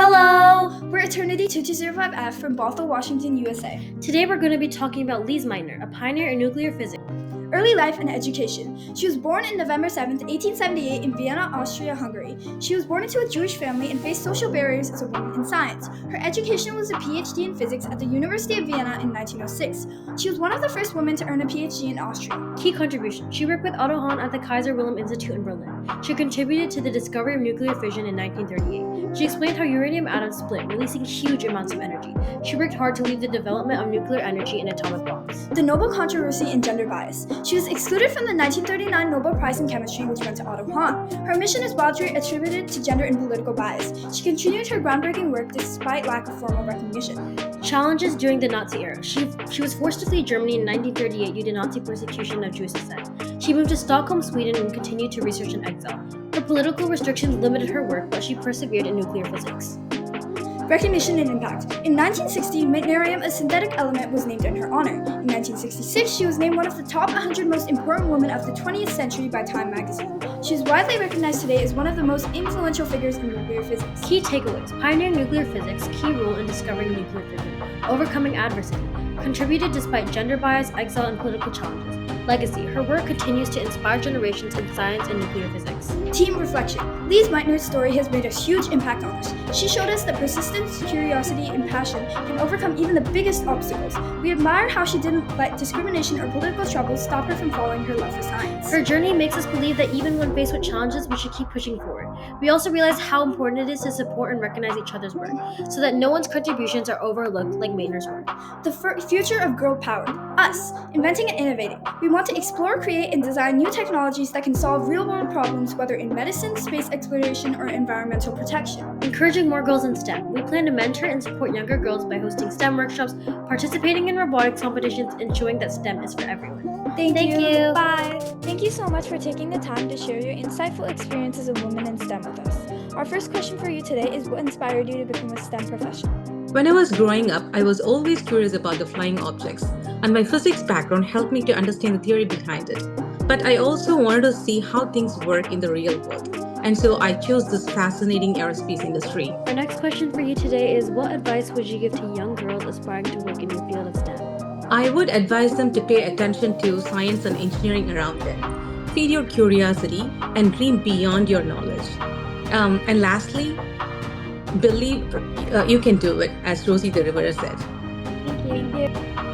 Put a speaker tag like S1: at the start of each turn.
S1: Hello!
S2: We're Eternity 2205F from Bothell, Washington, USA.
S1: Today we're going to be talking about Lise Meitner, a pioneer in nuclear physics.
S2: Early life and education. She was born on November 7, 1878 in Vienna, Austria-Hungary. She was born into a Jewish family and faced social barriers as a woman in science. Her education was a PhD in physics at the University of Vienna in 1906. She was one of the first women to earn a PhD in Austria.
S1: Key contribution. She worked with Otto Hahn at the Kaiser Wilhelm Institute in Berlin. She contributed to the discovery of nuclear fission in 1938. She explained how uranium atoms split, releasing huge amounts of energy. She worked hard to lead the development of nuclear energy and atomic bombs.
S2: The Nobel controversy and gender bias. She was excluded from the 1939 Nobel Prize in Chemistry, which went to Otto Hahn. Her mission is widely attributed to gender and political bias. She continued her groundbreaking work despite lack of formal recognition.
S1: Challenges during the Nazi era. She was forced to flee Germany in 1938 due to Nazi persecution of Jewish descent. She moved to Stockholm, Sweden, and continued to research in exile. Her political restrictions limited her work, but she persevered in nuclear physics.
S2: Recognition and impact. In 1960, Meitnerium, a synthetic element, was named in her honor. In 1966, she was named one of the top 100 most important women of the 20th century by Time magazine. She is widely recognized today as one of the most influential figures in nuclear physics.
S1: Key takeaways. Pioneering nuclear physics, key role in discovering nuclear fission, overcoming adversity, contributed despite gender bias, exile, and political challenges. Legacy. Her work continues to inspire generations in science and nuclear physics.
S2: Team reflection. Lise Meitner's story has made a huge impact on us. She showed us that persistence, curiosity, and passion can overcome even the biggest obstacles. We admire how she didn't let discrimination or political troubles stop her from following her love for science.
S1: Her journey makes us believe that even when faced with challenges, we should keep pushing forward. We also realize how important it is to support and recognize each other's work, so that no one's contributions are overlooked like Meitner's work.
S2: The future of girl power. Us. Inventing and innovating. We want to explore, create, and design new technologies that can solve real-world problems, whether in medicine, space exploration, or environmental protection.
S1: Encouraging more girls in STEM. We plan to mentor and support younger girls by hosting STEM workshops, participating in robotics competitions, and showing that STEM is for everyone.
S2: Thank you.
S1: Bye.
S3: Thank you so much for taking the time to share your insightful experience as a woman in STEM with us. Our first question for you today is, what inspired you to become a STEM professional?
S4: When I was growing up, I was always curious about the flying objects, and my physics background helped me to understand the theory behind it. But I also wanted to see how things work in the real world, and so I chose this fascinating aerospace industry.
S1: Our next question for you today is, what advice would you give to young girls aspiring to work in your field of STEM?
S4: I would advise them to pay attention to science and engineering around them. Feed your curiosity and dream beyond your knowledge. And lastly, believe you can do it, as Rosie the River said.
S3: Thank you.